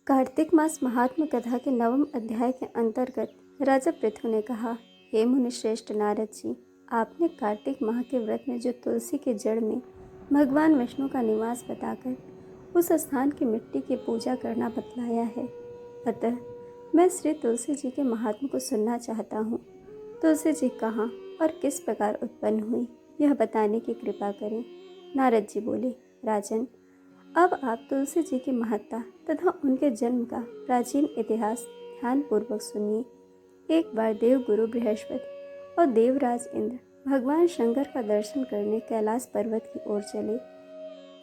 कार्तिक मास महात्म कथा के 9वें अध्याय के अंतर्गत राजा पृथु ने कहा, हे मुनिश्रेष्ठ नारद जी, आपने कार्तिक माह के व्रत में जो तुलसी के जड़ में भगवान विष्णु का निवास बताकर उस स्थान की मिट्टी की पूजा करना बतलाया है। अतः मैं श्री तुलसी जी के महात्म को सुनना चाहता हूँ। तुलसी जी कहाँ और किस प्रकार उत्पन्न हुई, यह बताने की कृपा करें। नारद जी बोले, राजन, अब आप तुलसी जी की महत्ता तथा उनके जन्म का प्राचीन इतिहास ध्यानपूर्वक सुनिए। एक बार देव गुरु बृहस्पति और देवराज इंद्र भगवान शंकर का दर्शन करने कैलाश पर्वत की ओर चले।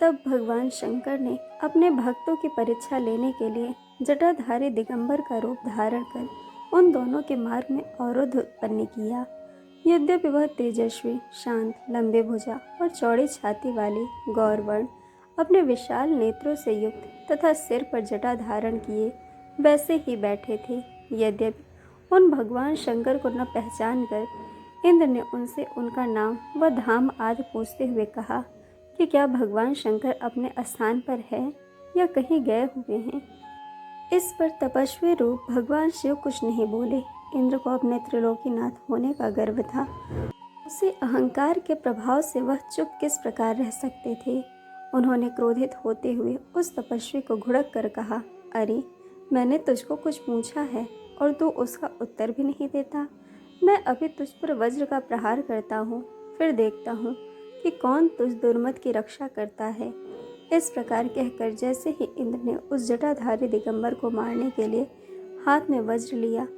तब भगवान शंकर ने अपने भक्तों की परीक्षा लेने के लिए जटाधारी दिगंबर का रूप धारण कर उन दोनों के मार्ग में अवरोध उत्पन्न किया। यद्यपि वह तेजस्वी, शांत, लंबे भुजा और चौड़ी छाती वाले गौरवर्ण अपने विशाल नेत्रों से युक्त तथा सिर पर जटा धारण किए वैसे ही बैठे थे। यद्यपि उन भगवान शंकर को न पहचान कर इंद्र ने उनसे उनका नाम व धाम आदि पूछते हुए कहा कि क्या भगवान शंकर अपने स्थान पर है या कहीं गए हुए हैं। इस पर तपस्वी रूप भगवान शिव कुछ नहीं बोले। इंद्र को अपने त्रिलोकीनाथ होने का गर्व था। उसी अहंकार के प्रभाव से वह चुप किस प्रकार रह सकते थे। उन्होंने क्रोधित होते हुए उस तपस्वी को घुड़क कर कहा, अरे, मैंने तुझको कुछ पूछा है और तू उसका उत्तर भी नहीं देता। मैं अभी तुझ पर वज्र का प्रहार करता हूँ, फिर देखता हूँ कि कौन तुझ दुर्मत की रक्षा करता है। इस प्रकार कहकर जैसे ही इंद्र ने उस जटाधारी दिगंबर को मारने के लिए हाथ में वज्र लिया,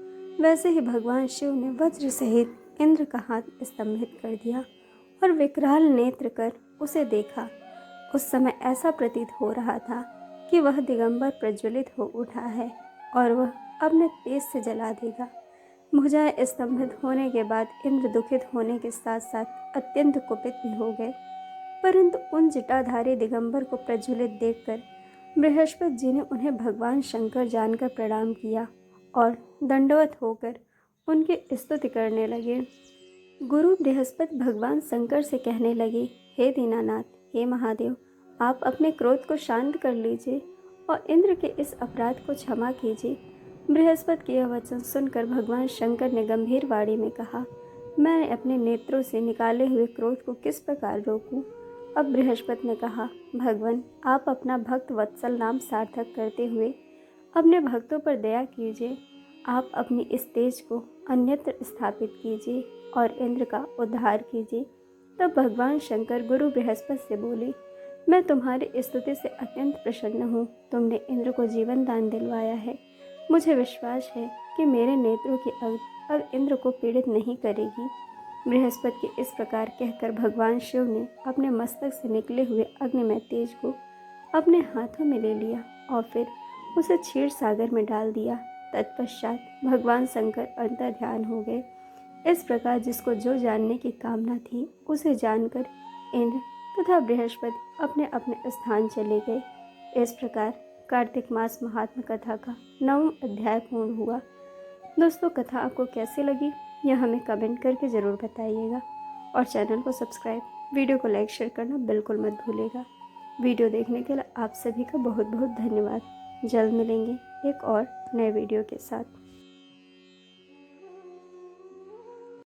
वैसे ही भगवान शिव ने वज्र सहित इंद्र का हाथ स्तंभित कर दिया और विकराल नेत्र कर उसे देखा। उस समय ऐसा प्रतीत हो रहा था कि वह दिगंबर प्रज्वलित हो उठा है और वह अपने तेज से जला देगा। भुजाएं स्तंभित होने के बाद इंद्र दुखित होने के साथ साथ अत्यंत कुपित भी हो गए। परंतु उन जटाधारी दिगंबर को प्रज्वलित देखकर बृहस्पति जी ने उन्हें भगवान शंकर जानकर प्रणाम किया और दंडवत होकर उनकी स्तुति करने लगे। गुरु बृहस्पति भगवान शंकर से कहने लगे, हे दीनानाथ, हे महादेव, आप अपने क्रोध को शांत कर लीजिए और इंद्र के इस अपराध को क्षमा कीजिए। बृहस्पति के यह वचन सुनकर भगवान शंकर ने गंभीर वाणी में कहा, मैं अपने नेत्रों से निकाले हुए क्रोध को किस प्रकार रोकूं। अब बृहस्पति ने कहा, भगवान, आप अपना भक्त वत्सल नाम सार्थक करते हुए अपने भक्तों पर दया कीजिए। आप अपनी इस तेज को अन्यत्र स्थापित कीजिए और इंद्र का उद्धार कीजिए। तब भगवान शंकर गुरु बृहस्पति से बोले, मैं तुम्हारी स्तुति से अत्यंत प्रसन्न हूँ। तुमने इंद्र को जीवन दान दिलवाया है। मुझे विश्वास है कि मेरे नेत्रों की अग्नि अब इंद्र को पीड़ित नहीं करेगी। बृहस्पति के इस प्रकार कहकर भगवान शिव ने अपने मस्तक से निकले हुए अग्निमय तेज को अपने हाथों में ले लिया और फिर उसे क्षीर सागर में डाल दिया। तत्पश्चात भगवान शंकर अंतर ध्यान हो गए। इस प्रकार जिसको जो जानने की कामना थी उसे जानकर इंद्र तथा बृहस्पति अपने अपने स्थान चले गए। इस प्रकार कार्तिक मास महात्म कथा का 9वां अध्याय पूर्ण हुआ। दोस्तों, कथा आपको कैसी लगी यह हमें कमेंट करके ज़रूर बताइएगा और चैनल को सब्सक्राइब, वीडियो को लाइक शेयर करना बिल्कुल मत भूलिएगा। वीडियो देखने के लिए आप सभी का बहुत बहुत धन्यवाद। जल्द मिलेंगे एक और नए वीडियो के साथ।